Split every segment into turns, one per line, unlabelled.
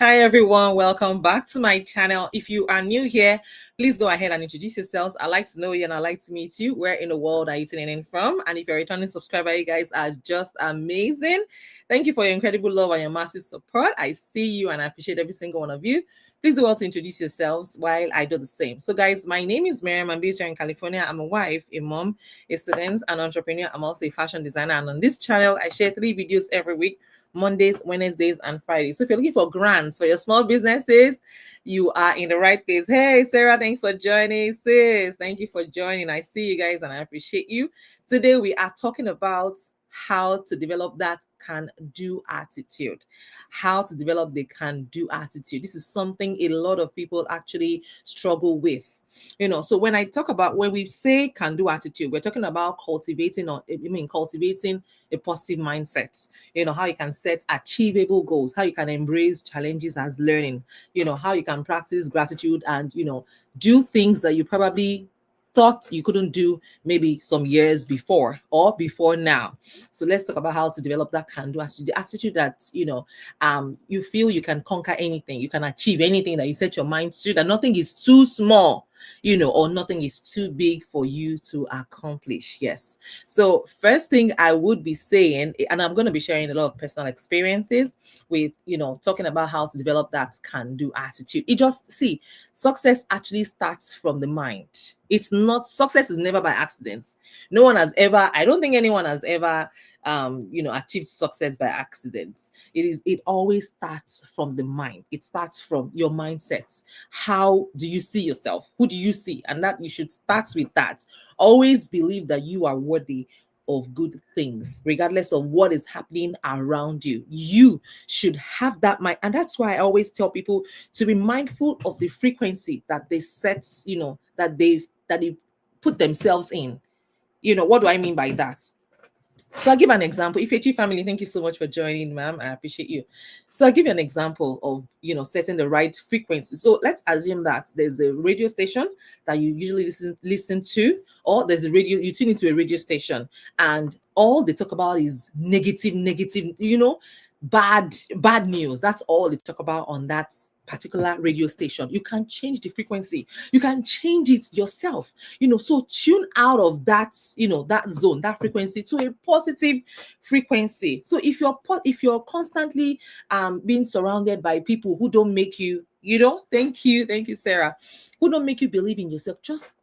Hi everyone, welcome back to my channel. If you are new here, please go ahead and introduce yourselves. I'd like to know you and I'd like to meet you. Where in the world are you tuning in from? And if you're a returning subscriber, you guys are just amazing. Thank you for your incredible love and your massive support. I see you and I appreciate every single one of you. Please do also introduce yourselves while I do the same. So guys, my name is Miriam. I'm based here in California. I'm a wife, a mom, a student, an entrepreneur. I'm also a fashion designer. And on this channel, I share 3 videos every week: Mondays, Wednesdays, and Fridays. So if you're looking for grants for your small businesses, you are in the right place. Hey, Sarah, thanks for joining. Sis, thank you for joining. I see you guys and I appreciate you. Today, we are talking about how to develop that can-do attitude. How to develop the can-do attitude. This is something a lot of people actually struggle with. So when we say can-do attitude, we're talking about cultivating a positive mindset. How you can set achievable goals, how you can embrace challenges as learning, how you can practice gratitude and, do things that you probably thought you couldn't do maybe some years before or before now. So let's talk about how to develop that can-do attitude, the attitude that, you feel you can conquer anything, you can achieve anything that you set your mind to, that nothing is too small, or nothing is too big for you to accomplish. Yes. So first thing I would be saying, and I'm going to be sharing a lot of personal experiences with, talking about how to develop that can-do attitude. Success actually starts from the mind. Success is never by accident. I don't think anyone has ever achieved success by accident. It always starts from the mind. It starts from your mindset. How do you see yourself? Who do you see? And that you should start with that. Always believe that you are worthy of good things, regardless of what is happening around you. You should have that mind. And that's why I always tell people to be mindful of the frequency that they set, that they put themselves in. What do I mean by that? So I'll give an example. Ifechi family, thank you so much for joining, ma'am. I appreciate you. So I'll give you an example of, setting the right frequency. So let's assume that there's a radio station that you usually listen to, or you tune into a radio station and all they talk about is negative, bad news. That's all they talk about on that particular radio station. You can change the frequency. You can change it yourself. So tune out of that, that zone, that frequency, to a positive frequency. So if you're constantly being surrounded by people who don't make you, thank you, Sarah, who don't make you believe in yourself, just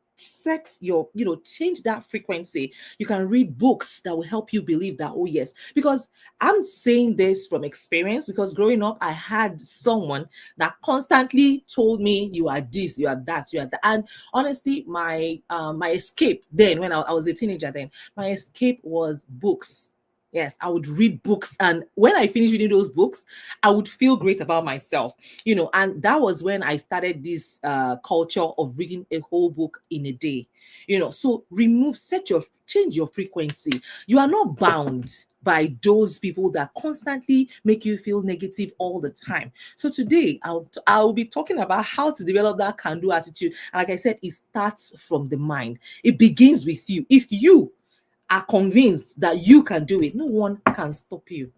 change that frequency. You can read books that will help you believe that, oh yes, because I'm saying this from experience, because growing up I had someone that constantly told me, you are this, you are that, you are that. And honestly, my escape then, when I was a teenager, then my escape was books. Yes, I would read books, and when I finished reading those books, I would feel great about myself, and that was when I started this culture of reading a whole book in a day. So change your frequency. You are not bound by those people that constantly make you feel negative all the time. So today I'll be talking about how to develop that can-do attitude. And like I said, it starts from the mind. It begins with you. If you are convinced that you can do it, no one can stop you.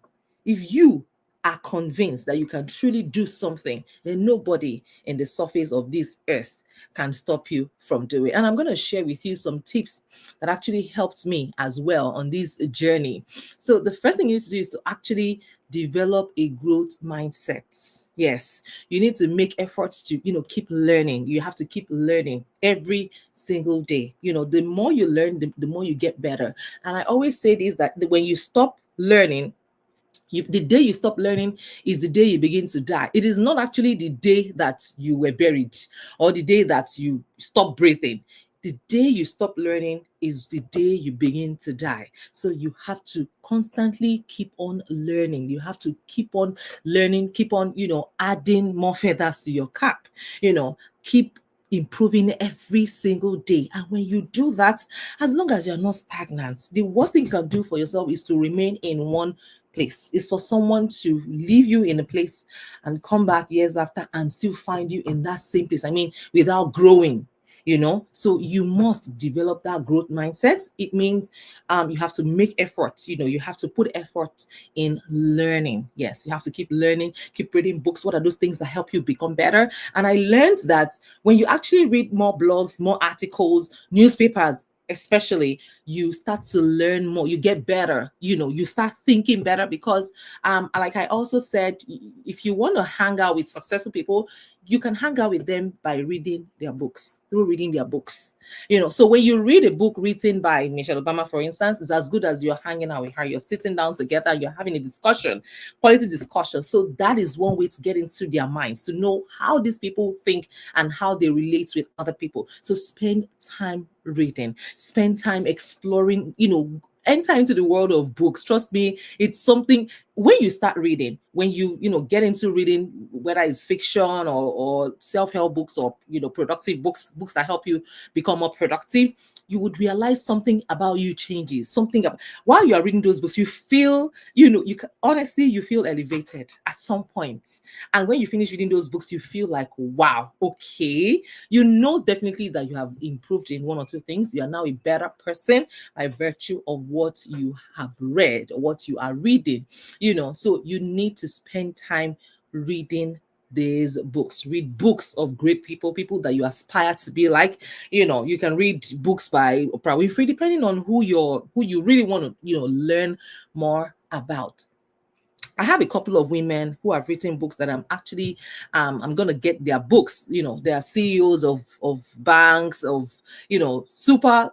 If you are convinced that you can truly do something, then nobody in the surface of this earth can stop you from doing it. And I'm going to share with you some tips that actually helped me as well on this journey. So the first thing you need to do is to actually develop a growth mindset. Yes, you need to make efforts to, keep learning. You have to keep learning every single day. The more you learn, the more you get better. And I always say this, that when you stop learning, the day you stop learning is the day you begin to die. It is not actually the day that you were buried or the day that you stop breathing. The day you stop learning is the day you begin to die. So you have to constantly keep on learning. You have to keep on learning, keep on, adding more feathers to your cap, keep improving every single day. And when you do that, as long as you're not stagnant, the worst thing you can do for yourself is to remain in one place. It's for someone to leave you in a place and come back years after and still find you in that same place. I mean, without growing. So you must develop that growth mindset. It means you have to make effort. You have to put effort in learning. Yes, you have to keep learning, keep reading books. What are those things that help you become better? And I learned that when you actually read more blogs, more articles, newspapers especially, you start to learn more, you get better, you start thinking better, because like I also said, if you want to hang out with successful people, you can hang out with them by reading their books, through reading their books. So when you read a book written by Michelle Obama, for instance, it's as good as you're hanging out with her. You're sitting down together, you're having a discussion, quality discussion. So that is one way to get into their minds, to know how these people think and how they relate with other people. So spend time reading, spend time exploring, enter into the world of books. Trust me, it's something. When you start reading, when you get into reading, whether it's fiction or self-help books, or productive books that help you become more productive, you would realize something about you changes. While you are reading those books, you feel, honestly, you feel elevated at some point. And when you finish reading those books, you feel like, wow, okay, definitely that you have improved in one or two things. You are now a better person by virtue of what you have read or what you are reading. So you need to spend time reading these books. Read books of great people that you aspire to be like. You can read books by Oprah Winfrey, depending on who you really want to learn more about. I have a couple of women who have written books that I'm actually I'm gonna get their books. They are CEOs of banks, of super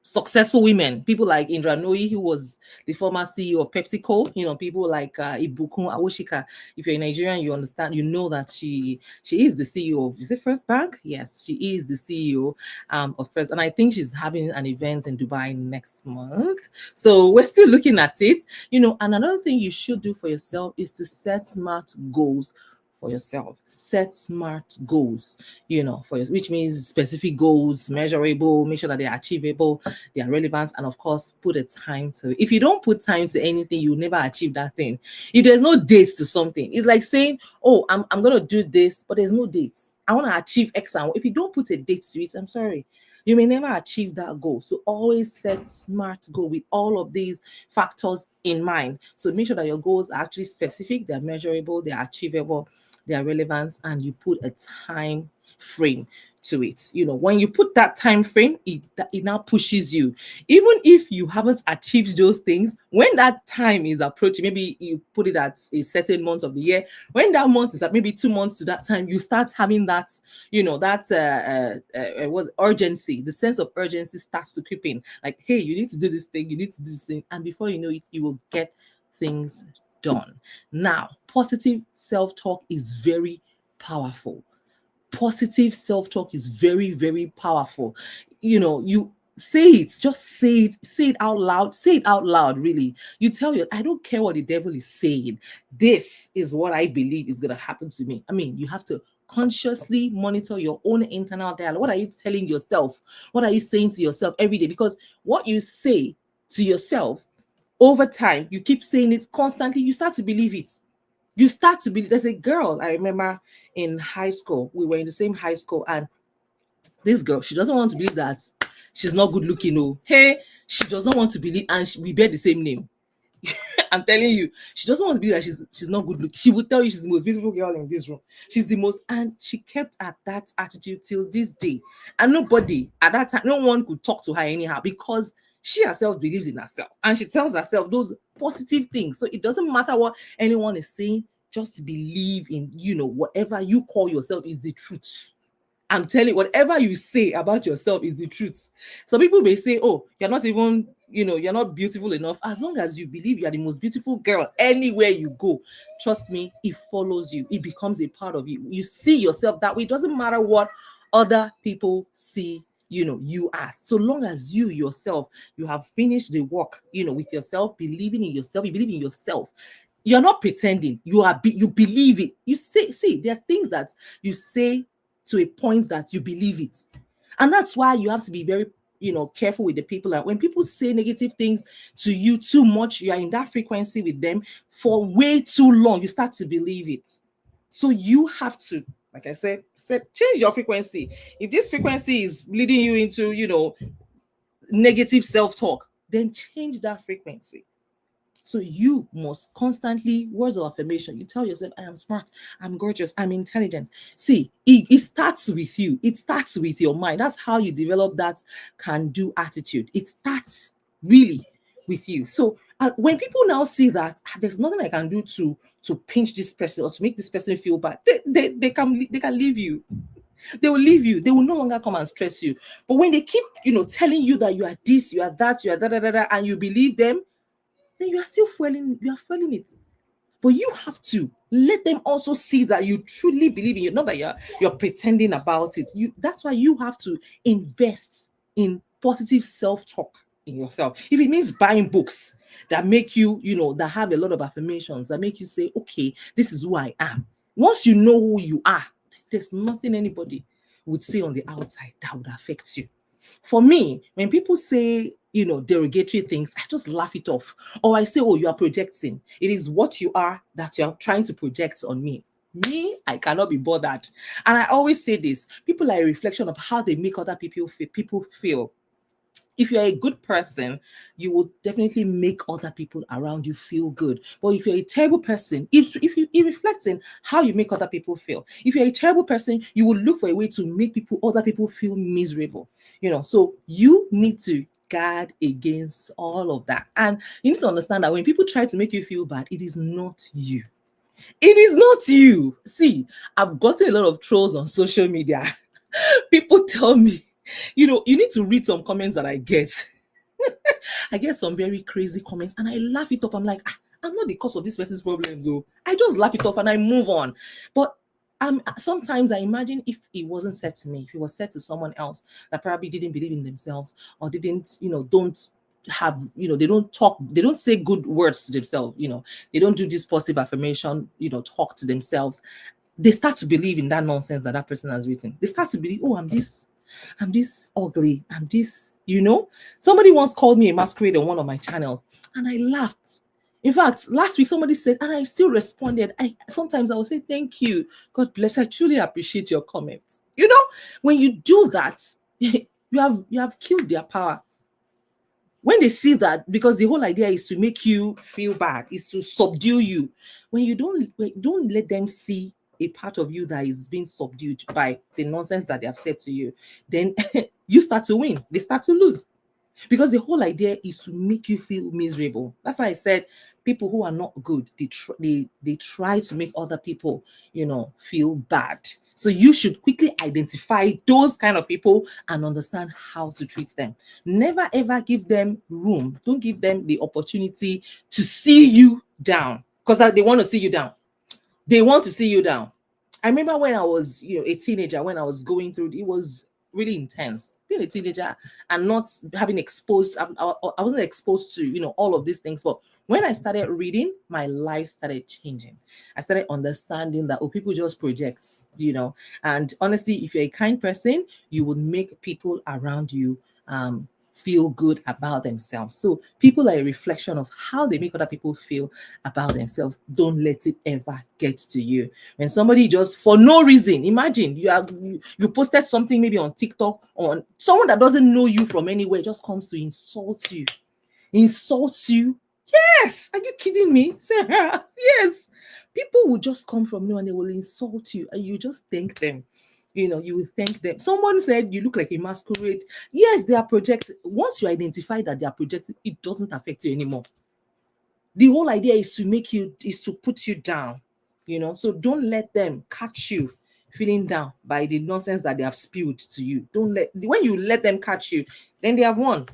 successful women, people like Indra Nooyi, who was the former CEO of PepsiCo. People like Ibukun Awoshika. If you're a Nigerian, you understand, that she is the CEO of, is it First Bank? Yes, she is the CEO of First, and I think she's having an event in Dubai next month. So we're still looking at it. And another thing you should do for yourself is to set smart goals for yourself. Set smart goals, which means specific goals, measurable, make sure that they're achievable, they are relevant, and of course, put a time to it. If you don't put time to anything, you'll never achieve that thing. If there's no dates to something, it's like saying, oh, I'm gonna do this, but there's no dates. I want to achieve X and Y. If you don't put a date to it, I'm sorry, you may never achieve that goal. So always set smart goal with all of these factors in mind. So make sure that your goals are actually specific, they're measurable, they're achievable, they are relevant, and you put a time frame to it. When you put that time frame, it now pushes you. Even if you haven't achieved those things, when that time is approaching, maybe you put it at a certain month of the year, when that month is at maybe 2 months to that time, you start having that, was urgency. The sense of urgency starts to creep in. Like, hey, you need to do this thing, you need to do this thing, and before you know it, you will get things done. Now, positive self-talk is very powerful. Positive self-talk is very, very powerful. You say it, just say it out loud, really. You tell I don't care what the devil is saying. This is what I believe is going to happen to me. I mean, you have to consciously monitor your own internal dialogue. What are you telling yourself? What are you saying to yourself every day? Because what you say to yourself over time, you keep saying it constantly, you start to believe it. There's a girl I remember in high school. We were in the same high school, and this girl, she doesn't want to believe that she's not good looking. Oh, hey, she does not want to believe, and we bear the same name. I'm telling you, she doesn't want to believe that she's not good looking. She would tell you she's the most beautiful girl in this room. She's the most, and she kept at that attitude till this day. And nobody at that time, no one could talk to her anyhow, because she herself believes in herself, and she tells herself those positive things. So it doesn't matter what anyone is saying, just believe in, whatever you call yourself is the truth. I'm telling you, whatever you say about yourself is the truth. Some people may say, oh, you're not even, you're not beautiful enough. As long as you believe you are the most beautiful girl anywhere you go, trust me, it follows you. It becomes a part of you. You see yourself that way. It doesn't matter what other people see you as. So long as you yourself, you have finished the work, with yourself, believing in yourself, you believe in yourself. You're not pretending. You believe it. You see, there are things that you say to a point that you believe it. And that's why you have to be very, careful with the people. And when people say negative things to you too much, you are in that frequency with them for way too long, you start to believe it. So you have to, Like I said, change your frequency. If this frequency is leading you into, negative self-talk, then change that frequency. So you must constantly, words of affirmation, you tell yourself, I am smart, I'm gorgeous, I'm intelligent. See, it starts with you. It starts with your mind. That's how you develop that can-do attitude. It starts really with you. So when people now see that there's nothing I can do to pinch this person or to make this person feel bad, they can leave you. They will leave you. They will no longer come and stress you. But when they keep, telling you that you are this, you are that, you are that, and you believe them, then you are still fueling it. But you have to let them also see that you truly believe in it, not that you're pretending about it. That's why you have to invest in positive self-talk in yourself. If it means buying books that make you, that have a lot of affirmations, that make you say, okay, this is who I am. Once you know who you are, there's nothing anybody would say on the outside that would affect you. For me, when people say, derogatory things, I just laugh it off. Or I say, oh, you are projecting. It is what you are that you are trying to project on me. Me, I cannot be bothered. And I always say this, people are a reflection of how they make other people feel. If you're a good person, you will definitely make other people around you feel good. But if you're a terrible person, it reflects in how you make other people feel. If you're a terrible person, you will look for a way to make other people feel miserable. So you need to guard against all of that. And you need to understand that when people try to make you feel bad, it is not you. It is not you. See, I've gotten a lot of trolls on social media. People tell me, you need to read some comments that I get. I get some very crazy comments and I laugh it off. I'm like, I'm not the cause of this person's problems, though. I just laugh it off and I move on. But sometimes I imagine if it wasn't said to me, if it was said to someone else that probably didn't believe in themselves or didn't, don't have, they don't say good words to themselves, they don't do this positive affirmation, talk to themselves. They start to believe in that nonsense that person has written. They start to believe, oh, I'm this ugly, I'm this, Somebody once called me a masquerade on one of my channels and I laughed. In fact, last week somebody said, and I still responded. Sometimes I will say, thank you. God bless. I truly appreciate your comments. When you do that, you have killed their power. When they see that, because the whole idea is to make you feel bad, is to subdue you. When you don't let them see a part of you that is being subdued by the nonsense that they have said to you, then you start to win. They start to lose. Because the whole idea is to make you feel miserable. That's why I said people who are not good, they try to make other people, feel bad. So you should quickly identify those kind of people and understand how to treat them. Never ever give them room. Don't give them the opportunity to see you down, because they want to see you down. They want to see you down. I remember when I was, a teenager, when I was going through, it was really intense. Being a teenager and not having exposed, I wasn't exposed to, all of these things. But when I started reading, my life started changing. I started understanding that, people just project, And honestly, if you're a kind person, you would make people around you feel good about themselves. So people are a reflection of how they make other people feel about themselves. Don't let it ever get to you. When somebody just for no reason, imagine you posted something maybe on TikTok, on someone that doesn't know you from anywhere just comes to insult you. Yes, are you kidding me, Sarah? Yes, people will just come from nowhere and they will insult you and you just thank them. You will thank them. Someone said you look like a masquerade. Yes, they are projecting. Once you identify that they are projecting, it doesn't affect you anymore. The whole idea is to put you down, So don't let them catch you feeling down by the nonsense that they have spewed to you. When you let them catch you, then they have won.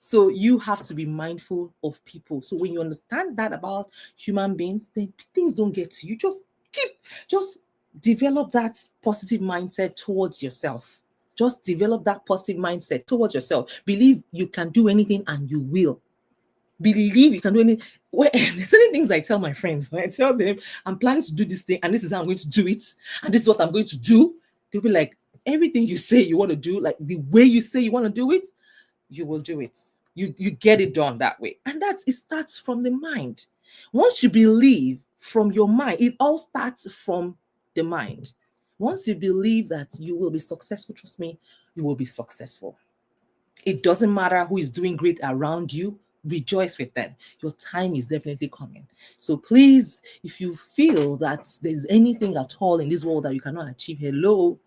So you have to be mindful of people. So when you understand that about human beings, then things don't get to you. Just develop that positive mindset towards yourself. Just develop that positive mindset towards yourself. Believe you can do anything and you will. Believe you can do anything. There's certain things I tell my friends. When I tell them I'm planning to do this thing and this is how I'm going to do it and this is what I'm going to do, they'll be like, everything you say you want to do, like the way you say you want to do it, you will do it. You get it done that way. And it starts from the mind. Once you believe from your mind. It all starts from the mind. Once you believe that you will be successful, trust me, you will be successful. It doesn't matter who is doing great around you, rejoice with them. Your time is definitely coming. So please, if you feel that there's anything at all in this world that you cannot achieve, hello,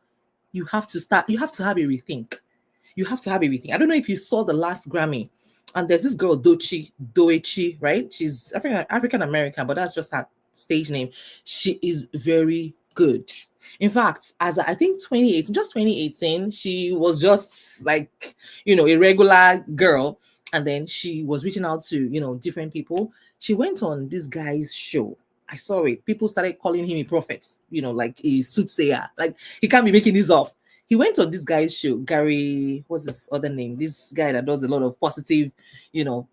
you have to start, you have to have a rethink. You have to have everything. I don't know if you saw the last Grammy, and there's this girl Doechi, right? She's African American, but that's just her stage name. She is very good. In fact, as I think 2018, just 2018, she was just like, a regular girl. And then she was reaching out to, different people. She went on this guy's show. I saw it. People started calling him a prophet, like a soothsayer. Like, he can't be making this up. He went on this guy's show, Gary, what's his other name? This guy that does a lot of positive,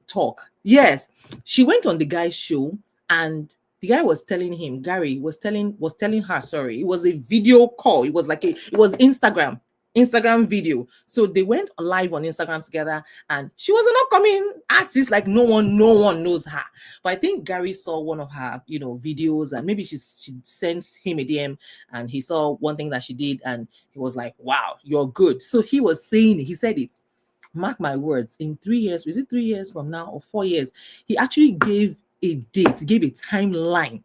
talk. Yes, she went on the guy's show, and the guy was telling him, Gary was telling her, sorry, it was a video call. It was it was Instagram video. So they went live on Instagram together, and she was an upcoming artist, like no one knows her. But I think Gary saw one of her, videos, and maybe she sent him a DM, and he saw one thing that she did, and he was like, wow, you're good. So he was saying, he said it, mark my words, in 3 years, is it 3 years from now or 4 years? He actually gave a date, gave a timeline.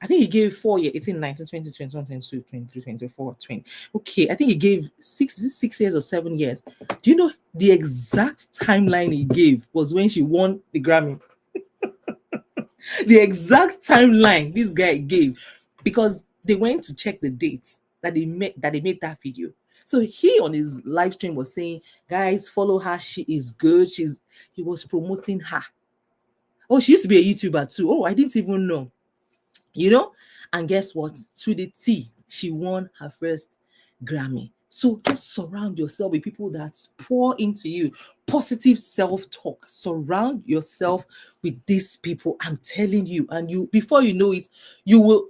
I think he gave 4 years, 18, 19, 20, 21, 22, 23, 24, 20. Okay, I think he gave 6 years or 7 years. Do you know the exact timeline he gave was when she won the Grammy? The exact timeline this guy gave, because they went to check the dates that they made that video. So he on his live stream was saying, guys, follow her. She is good. He was promoting her. Oh, she used to be a YouTuber too. Oh, I didn't even know. And guess what? To the T, she won her first Grammy. So just surround yourself with people that pour into you. Positive self-talk. Surround yourself with these people. I'm telling you. And before you know it, you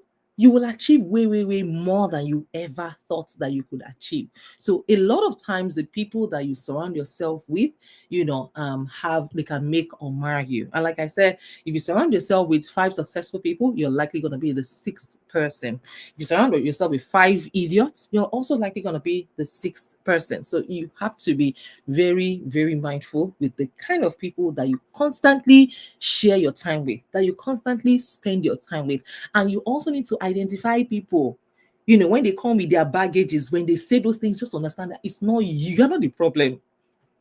will achieve way, way, way more than you ever thought that you could achieve. So a lot of times the people that you surround yourself with, they can make or mar you. And like I said, if you surround yourself with 5 successful people, you're likely going to be the 6th person. If you surround yourself with 5 idiots, you're also likely going to be the 6th person. So you have to be very, very mindful with the kind of people that you constantly share your time with, that you constantly spend your time with. And you also need to identify people, when they come with their baggages, when they say those things, just understand that it's not you. You're not the problem.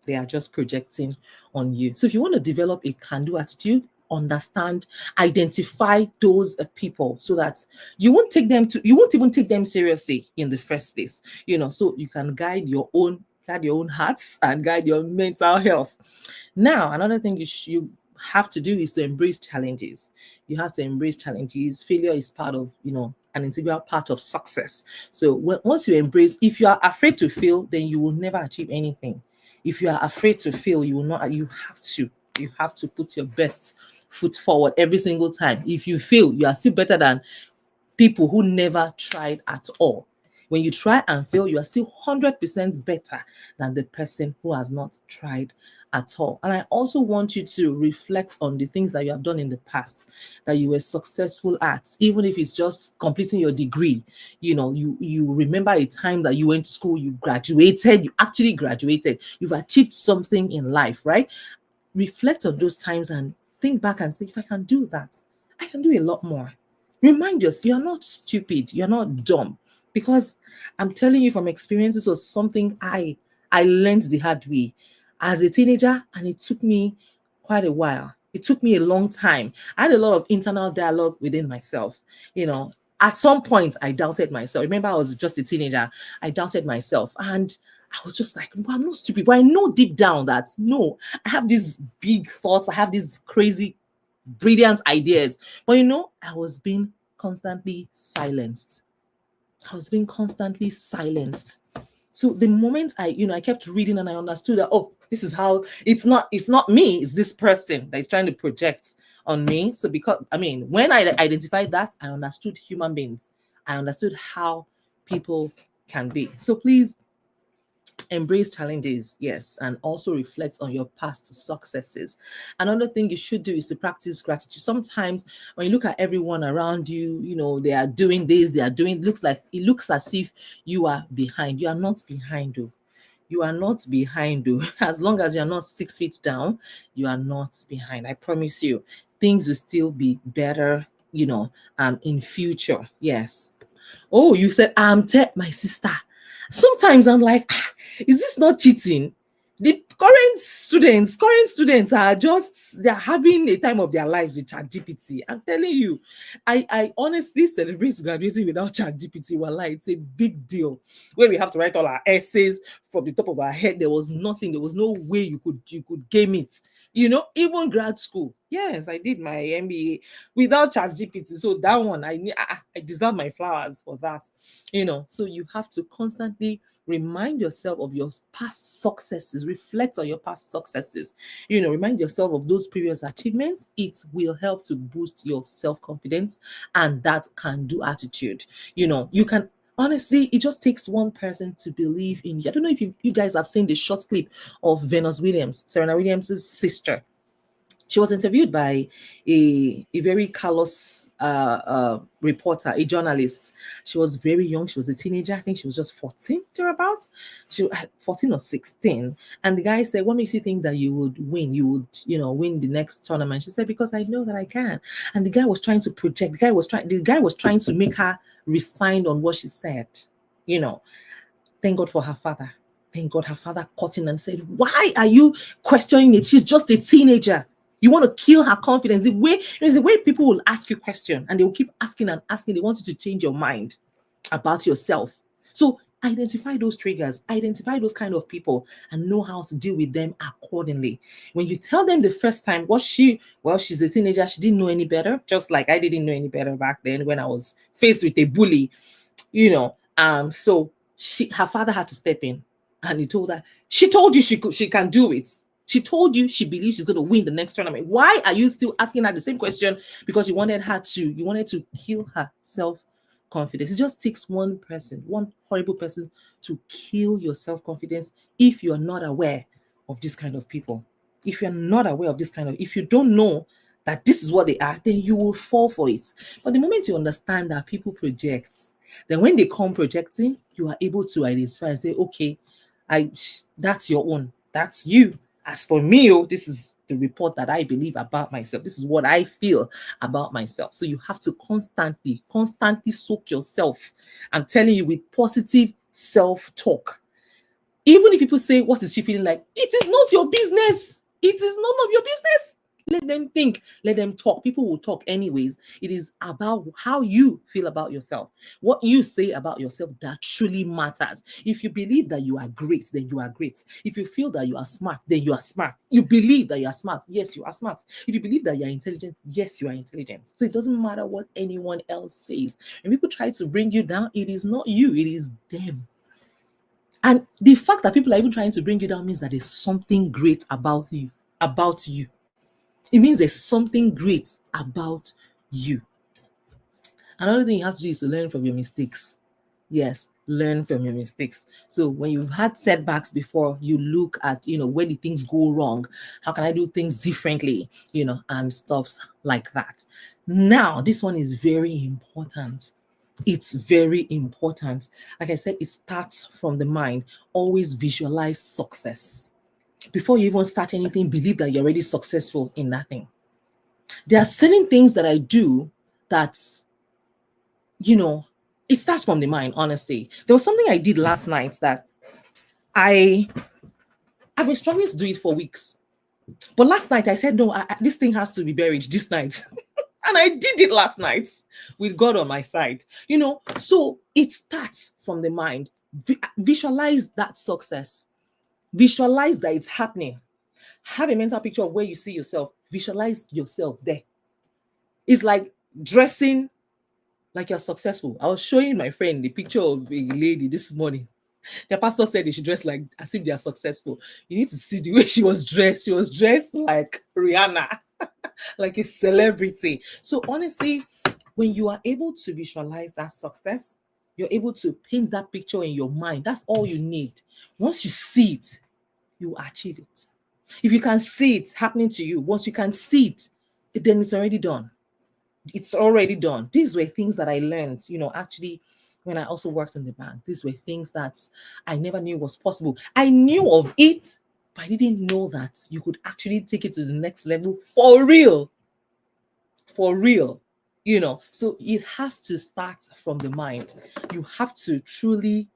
They are just projecting on you. So if you want to develop a can-do attitude, understand, identify those people so that you won't even take them seriously in the first place. So you can guide your own hearts and guide your mental health. Now, another thing you have to do is to embrace challenges. You have to embrace challenges. Failure is part of, an integral part of success. So once you embrace, if you are afraid to fail, then you will never achieve anything. If you are afraid to fail, you will not. You have to put your best foot forward every single time. If you fail, you are still better than people who never tried at all. When you try and fail, you are still 100% better than the person who has not tried at all. And I also want you to reflect on the things that you have done in the past that you were successful at, even if it's just completing your degree. You remember a time that you went to school, you actually graduated, you've achieved something in life, right? Reflect on those times and think back and say, if I can do that, I can do a lot more. Remind yourself, you're not stupid, you're not dumb. Because I'm telling you from experience, this was something I learned the hard way as a teenager, and it took me quite a while. It took me a long time. I had a lot of internal dialogue within myself. At some point, I doubted myself. Remember, I was just a teenager. I doubted myself, and I was just like, well, I'm not stupid. But I know deep down that no, I have these big thoughts. I have these crazy, brilliant ideas. But I was being constantly silenced. So the moment I kept reading and I understood that, oh, this is how it's not me, it's this person that is trying to project on me. So when I identified that, I understood human beings. I understood how people can be. So please Embrace challenges, yes, and also reflect on your past successes. Another thing you should do is to practice gratitude. Sometimes when you look at everyone around you, they are doing this, they are doing, it looks as if you are behind. You are not behind, though. You are not behind, though. As long as you're not 6 feet down, you are not behind. I promise you, things will still be better, in future. Yes. Oh, you said my sister. Sometimes I'm like, is this not cheating? The current students are they're having a time of their lives with ChatGPT. I'm telling you, I honestly celebrate graduating without ChatGPT. Wallah, it's a big deal. Where we have to write all our essays from the top of our head, there was nothing. There was no way you could game it. Even grad school. Yes, I did my MBA without ChatGPT. So that one, I deserve my flowers for that. So you have to constantly remind yourself of your past successes, reflect on your past successes, remind yourself of those previous achievements. It will help to boost your self-confidence, and that can do attitude. You can honestly, it just takes one person to believe in you. I don't know if you guys have seen the short clip of Venus Williams, Serena Williams' sister. She was interviewed by a very callous reporter, a journalist. She was very young. She was a teenager. I think she was just 14, thereabouts. She was 14 or 16. And the guy said, what makes you think that you would win? You would, win the next tournament? She said, because I know that I can. And the guy was trying to project. The guy was trying to make her resign on what she said. Thank God for her father. Thank God her father caught in and said, why are you questioning it? She's just a teenager. You want to kill her confidence. The way people will ask you questions and they will keep asking and asking. They want you to change your mind about yourself. So identify those triggers, identify those kind of people, and know how to deal with them accordingly. When you tell them the first time, she's a teenager, she didn't know any better, just like I didn't know any better back then when I was faced with a bully, so her father had to step in, and he told her, she told you she can do it. She told you she believes she's going to win the next tournament. Why are you still asking her the same question? Because you wanted to kill her self-confidence. It just takes one person, one horrible person, to kill your self-confidence if you're not aware of this kind of people. If you're not aware of if you don't know that this is what they are, then you will fall for it. But the moment you understand that people project, then when they come projecting, you are able to identify and say, okay, that's your own. That's you. As for me, this is the report that I believe about myself. This is what I feel about myself. So you have to constantly soak yourself. I'm telling you, with positive self-talk. Even if people say, what is she feeling like? It is not your business. It is none of your business. Let them think, let them talk. People will talk anyways. It is about how you feel about yourself. What you say about yourself that truly matters. If you believe that you are great, then you are great. If you feel that you are smart, then you are smart. You believe that you are smart, yes, you are smart. If you believe that you are intelligent, yes, you are intelligent. So it doesn't matter what anyone else says. When people try to bring you down, it is not you, it is them. And the fact that people are even trying to bring you down means that there's something great about you. It means there's something great about you. Another thing you have to do is to learn from your mistakes. Yes, learn from your mistakes. So when you've had setbacks before, you look at, where the things go wrong. How can I do things differently? And stuff like that. Now, this one is very important. It's very important. Like I said, it starts from the mind. Always visualize success. Before you even start anything, believe that you're already successful in that thing. There are certain things that I do that, it starts from the mind, honestly. There was something I did last night that I've been struggling to do it for weeks. But last night I said, no, this thing has to be buried this night. And I did it last night with God on my side. So it starts from the mind. Visualize that success. Visualize that it's happening. Have a mental picture of where you see yourself. Visualize yourself there. It's like dressing like you're successful. I was showing my friend the picture of a lady this morning. The pastor said they should dress like as if they are successful. You need to see the way she was dressed. She was dressed like Rihanna, like a celebrity. So honestly, when you are able to visualize that success, You're able to paint that picture in your mind. That's all you need. Once you see it, you achieve it. If you can see it happening to you, once you can see it, then it's already done. It's already done. These were things that I learned, actually, when I also worked in the bank. These were things that I never knew was possible. I knew of it, but I didn't know that you could actually take it to the next level for real. For real. So it has to start from the mind. You have to truly,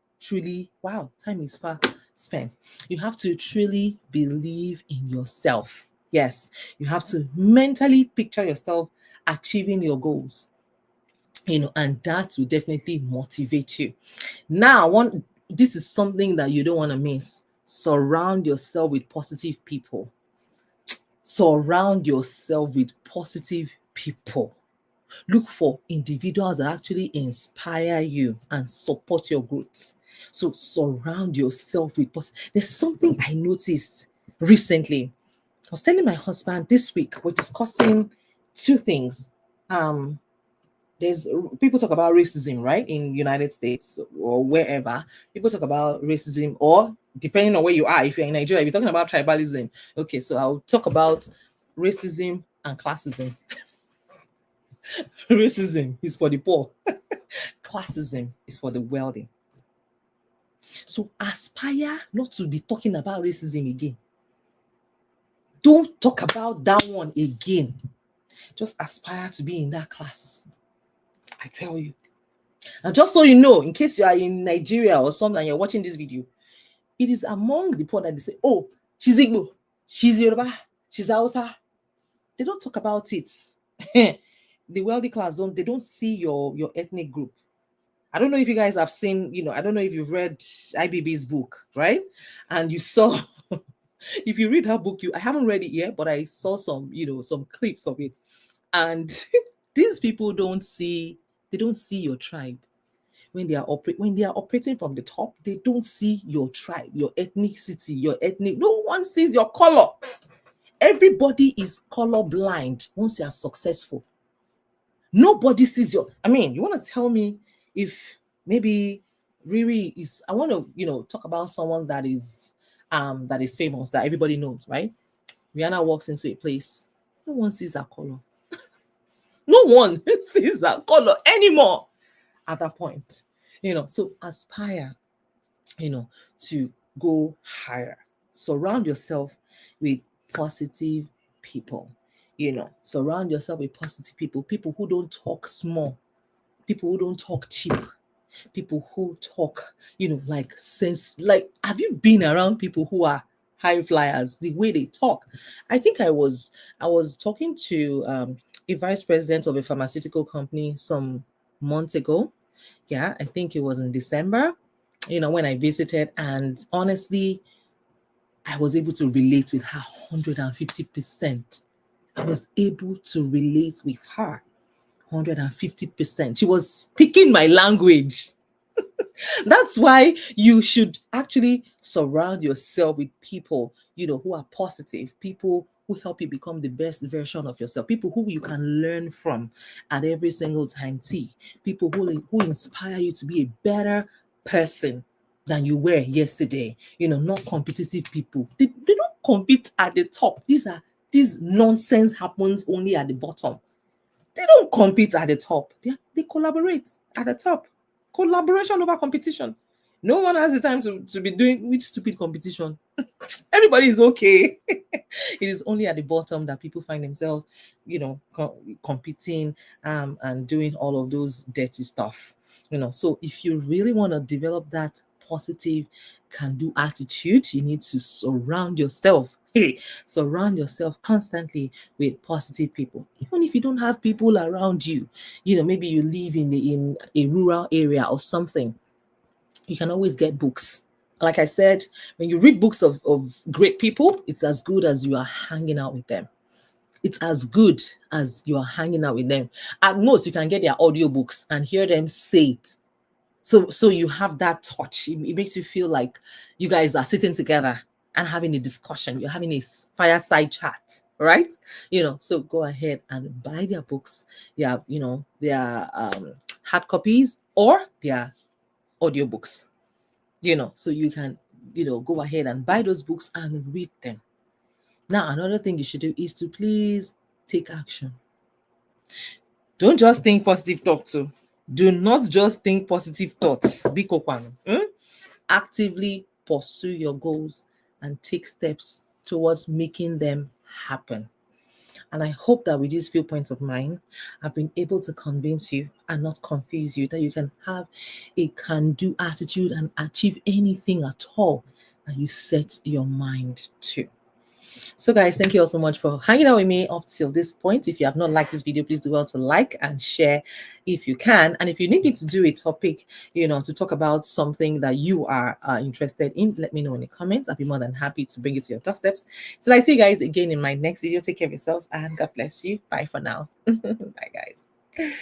wow, time is far spent. You have to truly believe in yourself. Yes, you have to mentally picture yourself achieving your goals, and that will definitely motivate you. Now, this is something that you don't want to miss. Surround yourself with positive people. Surround yourself with positive people. Look for individuals that actually inspire you and support your growth. So surround yourself with There's something I noticed recently. I was telling my husband this week, we're discussing two things. There's People talk about racism, right? In United States or wherever, people talk about racism, or depending on where you are, if you're in Nigeria, you're talking about tribalism. Okay, so I'll talk about racism and classism. Racism is for the poor. Classism is for the wealthy. So aspire not to be talking about racism again. Don't talk about that one again. Just aspire to be in that class. I tell you. And just so you know, in case you are in Nigeria or something and you're watching this video, it is among the poor that they say, oh, she's Igbo, she's Yoruba, she's Hausa. They don't talk about it. The wealthy class they don't see your ethnic group. I don't know if you guys have seen, I don't know if you've read IBB's book, right? And you saw, if you read her book, I haven't read it yet, but I saw some, some clips of it. And these people don't see your tribe. When they are operating from the top, they don't see your tribe, your ethnicity, no one sees your color. Everybody is color blind once you are successful. Nobody sees you want to tell me if maybe Riri is, I want to, talk about someone that is famous, that everybody knows, right? Rihanna walks into a place, no one sees her color. No one sees her color anymore at that point. So aspire, to go higher. Surround yourself with positive people. Surround yourself with positive people who don't talk small, people who don't talk cheap, people who talk, like sense. Like, have you been around people who are high flyers? The way they talk. I think I was talking to a vice president of a pharmaceutical company some months ago. Yeah, I think it was in December, when I visited, and honestly, I was able to relate with her 150%. I was able to relate with her 150%. She was speaking my language. That's why you should actually surround yourself with people, who are positive, people who help you become the best version of yourself, people who you can learn from at every single time. People who inspire you to be a better person than you were yesterday. Not competitive people. They don't compete at the top. This nonsense happens only at the bottom. They don't compete at the top. They collaborate at the top. Collaboration over competition. No one has the time to be doing which stupid competition. Everybody is okay. It is only at the bottom that people find themselves, competing and doing all of those dirty stuff. So if you really want to develop that positive can-do attitude, you need to surround yourself constantly with positive people. Even if you don't have people around you, maybe you live in a rural area or something, you can always get books. Like I said, when you read books of great people, it's as good as you are hanging out with them. It's as good as you are hanging out with them. At most, you can get their audiobooks and hear them say it. So you have that touch. It makes you feel like you guys are sitting together and having a discussion. You're having a fireside chat, right? So go ahead and buy their books. Their hard copies or their audiobooks, so you can, go ahead and buy those books and read them. Now, another thing you should do is to please take action. Don't just think positive thoughts. So do not just think positive thoughts. Biko kwano. Actively pursue your goals and take steps towards making them happen. And I hope that with these few points of mine, I've been able to convince you and not confuse you that you can have a can-do attitude and achieve anything at all that you set your mind to. So guys, thank you all so much for hanging out with me up till this point. If you have not liked this video, please do well to like and share if you can. And if you need me to do a topic, to talk about something that you are interested in, let me know in the comments. I'll be more than happy to bring it to your doorsteps. So I see you guys again in my next video. Take care of yourselves and God bless you. Bye for now. Bye guys.